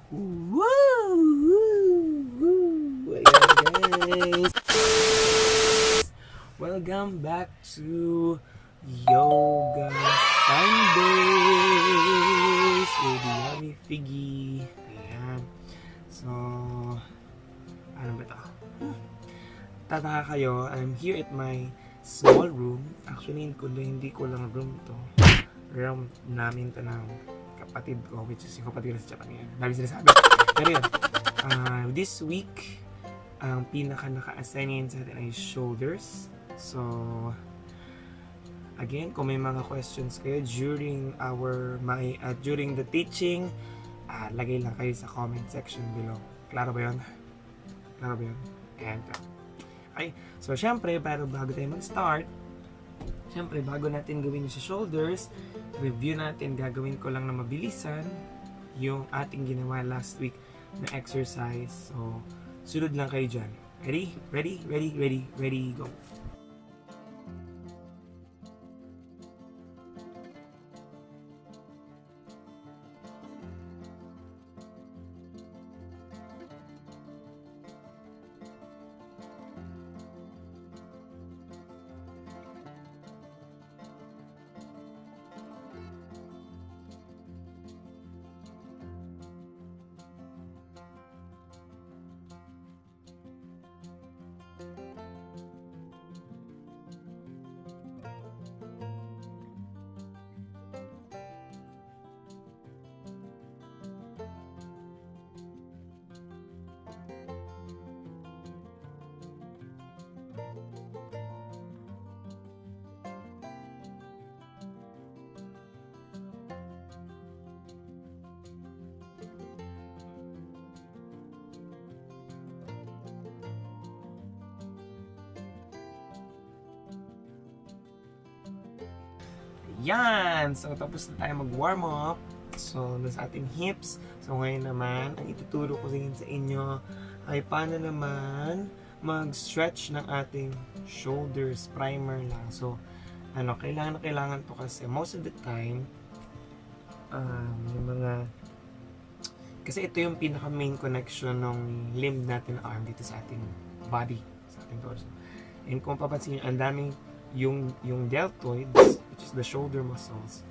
Woo! Ayan, guys. Welcome back to Yoga Sundays with YammyFiggy. Ayan. So, ano ba ito? Tataka kayo, I'm here at my small room. Actually, hindi ko lang room to. Room namin to ng kapatid ko, which is yung kapatid ko sa Japan. Dami sinasabi. Pero yun, this week, ang pinaka-naka-assign sa atin ay shoulders. So, again, kung may mga questions kayo during during the teaching, lagay lang kayo sa comment section below. Klaro ba yun? Klaro ba yun? And, okay. So, syempre, bago tayo mag-start, syempre, bago natin gawin yung sa shoulders, review natin, gagawin ko lang na mabilisan yung ating ginawa last week na exercise. So, sunod lang kayo dyan. Ready? Ready? Ready? Ready? Ready? Go! Yan! So, tapos na tayo mag-warm up. So, sa ating hips. So, ngayon naman, ang ituturo ko sa inyo ay paano naman mag-stretch ng ating shoulders. Primer lang. So, kailangan to kasi most of the time, yung mga, kasi ito yung pinaka-main connection ng limb natin na arm dito sa ating body, sa ating torso. And kung papansin nyo, ang daming yung deltoids, which is the shoulder muscles.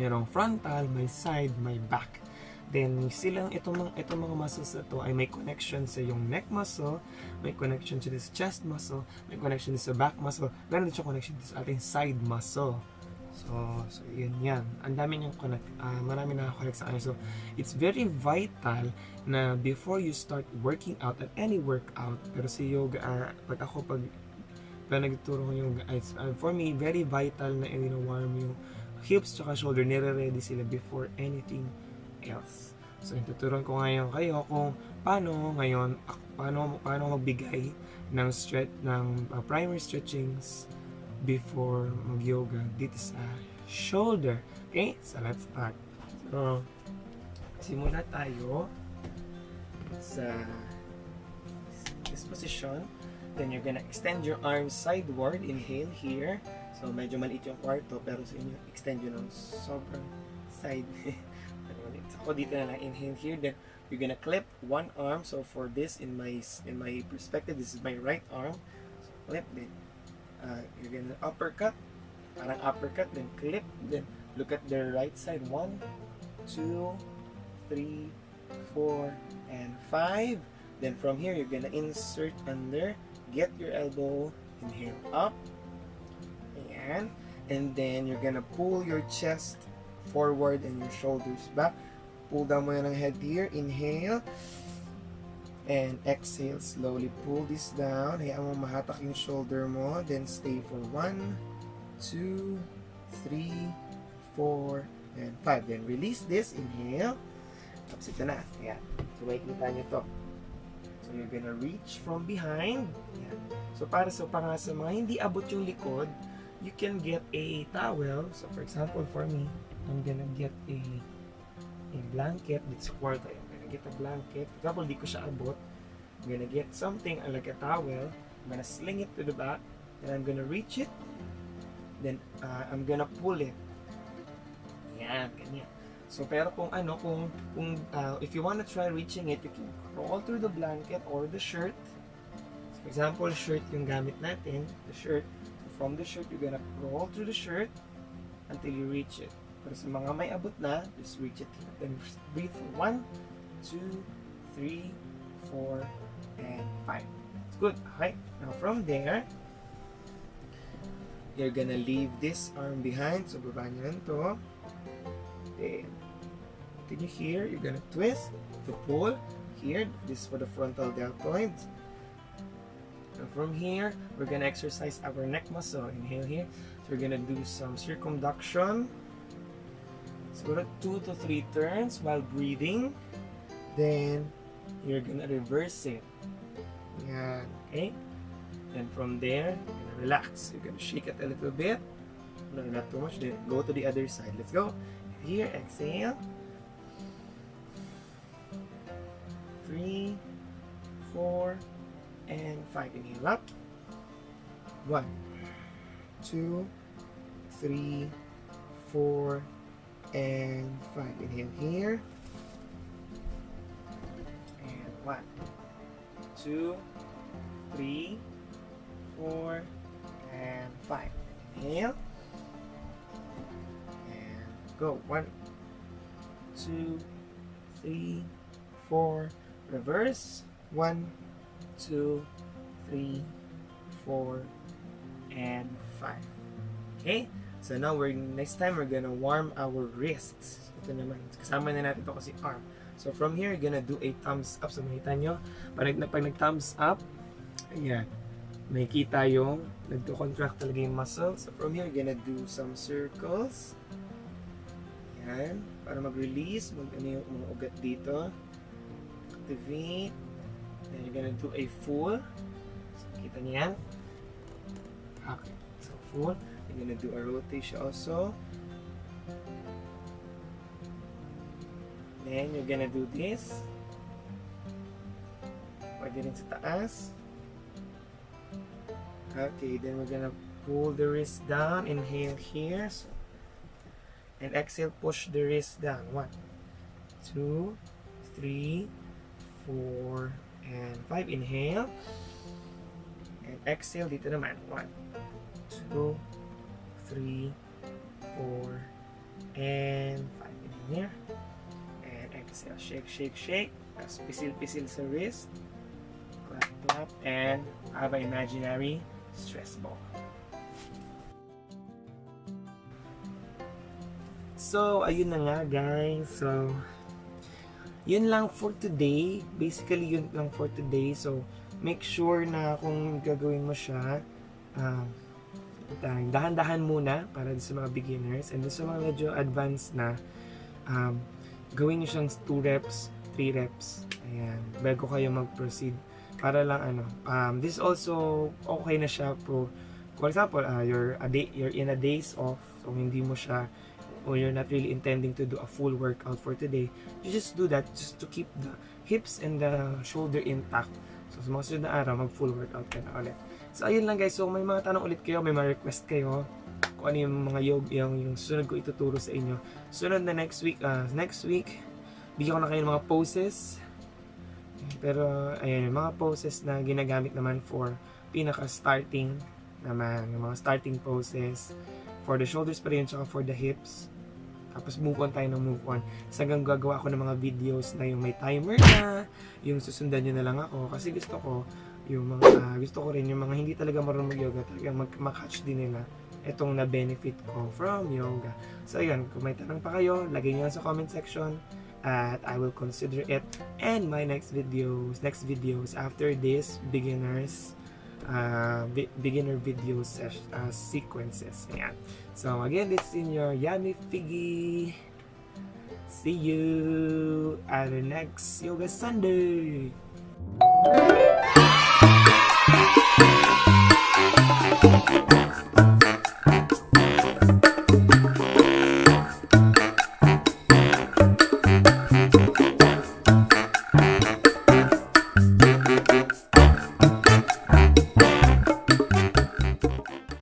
Merong frontal, may side, may back. Then silang itong mga muscles na to ay may connection sa yung neck muscle, may connection sa this chest muscle, may connection sa back muscle, meron din siya connection sa ating side muscle. So yun yan. Ang dami niyang connect, marami na-connect sa kanya. So it's very vital na before you start working out at any workout, pero sa yoga, pag nagtuturo ko yung for me, very vital na warm yung hips tsaka shoulder, nire-ready sila before anything else. So, tuturuan ko ngayon kayo kung paano magbigay ng primer stretchings before mag-yoga dito sa shoulder. Okay? So, let's start. So, simula tayo sa this position. Then you're gonna extend your arms sideward. Inhale here. So medyo maliit yung kwarto, pero sa inyo, extend yun ng sobrang side. Ako dito na lang. Inhale here. Then you're gonna clip one arm. So for this, in my perspective, this is my right arm. So clip. Then you're gonna uppercut. Parang uppercut. Then clip. Then look at the right side. 1, 2, 3, 4, and 5. Then from here, you're gonna insert under. Get your elbow, inhale up, and then you're gonna pull your chest forward and your shoulders back. Pull down mo yung head here, inhale, and exhale slowly. Pull this down, hayaan mo mahatak yung shoulder mo, then stay for 1, 2, 3, 4, and 5. Then release this, inhale, tapos ito na, ayan. So makikita nyo to. So you're gonna reach from behind. Yan. So para sa mga hindi abot yung likod, you can get a towel. So for example, for me, I'm gonna get a blanket. It's quart. I'm gonna get a blanket. For example, di ko siya abot. I'm gonna get something like a towel. I'm gonna sling it to the back. And I'm gonna reach it. Then I'm gonna pull it. Yan, ganyan. So, pero kung if you wanna try reaching it, you can crawl through the blanket or the shirt. So, for example, shirt yung gamit natin, the shirt. So, from the shirt, you're gonna crawl through the shirt until you reach it. Pero sa mga may abot na, just reach it here. Then breathe for 1, 2, 3, 4, and 5. That's good. Okay. Now from there, you're gonna leave this arm behind. So, baba nyo lang to. Then, continue here. You're gonna twist to pull here. This is for the frontal deltoid. And from here, we're gonna exercise our neck muscle. Inhale here. So, we're gonna do some circumduction. So, 2 to 3 turns while breathing. Then, you're gonna reverse it. Yan. Okay? Then from there, you're gonna relax. You're gonna shake it a little bit. No, not too much. Then go to the other side. Let's go. Here, exhale. 3, 4, and 5. Inhale up. 1, 2, 3, 4, and 5. Inhale here. And 1, 2, 3, 4, and 5. Inhale. And go. 1, 2, 3, 4. Reverse. 1, 2, 3, 4, and 5. Okay? So now next time we're gonna warm our wrists. Ito naman. Kasama na natin ito kasi arm. So from here, you're gonna do a thumbs up. So makita nyo, pag nag-thumbs up, ayan, may kita yung nagto-contract talaga yung muscle. So from here, you're gonna do some circles. Ayan, para mag-release, ano yung mga ugat dito. Activate. Then you're gonna do a full. So kita nyo yan. Okay, so full. You're gonna do a rotation also. Then you're gonna do this. Pwede rin sa taas. Okay, then we're gonna pull the wrist down. Inhale here. So, and exhale, push the wrist down. 1, 2, 3, 4, and 5. Inhale. And exhale dito naman. 1, 2, 3, 4, and 5. In here. And exhale. Shake, shake, shake. Tapos pisil-pisil sa wrist. Clap, clap. And have an imaginary stress ball. So, ayun na nga guys. So, yun lang for today. Basically, yun lang for today. So, make sure na kung gagawin mo siya, dahan-dahan muna para sa mga beginners. And sa mga medyo advanced na, gawin nyo siyang 2 reps, 3 reps. Ayan, bago kayo mag-proceed. Para lang this also okay na siya for example, you're in a days off, so hindi mo siya, or you're not really intending to do a full workout for today, you just do that just to keep the hips and the shoulder intact. So sa mga sunod na araw, mag full workout ka na ulit. So ayun lang guys, so may mga tanong ulit kayo, may mga request kayo, kung ano yung mga yung sunod ko ituturo sa inyo. Sunod na next week, bigyan ko na kayo ng mga poses. Pero ayun, mga poses na ginagamit naman for pinaka-starting naman, yung mga starting poses for the shoulders pa rin, tsaka for the hips. Tapos move on tayo ng move on. Hanggang gagawa ako ng mga videos na yung may timer na, yung susundan nyo na lang ako. Kasi gusto ko rin yung mga hindi talaga marunong mag-yoga, talagang makatch din nila itong na-benefit ko from yoga. So ayun, kung may tanong pa kayo, lagay nyo sa comment section at I will consider it and my next videos after this beginner video sequences. Ayan. So again, this is in your YammyFiggy. See you at the next Yoga Sunday.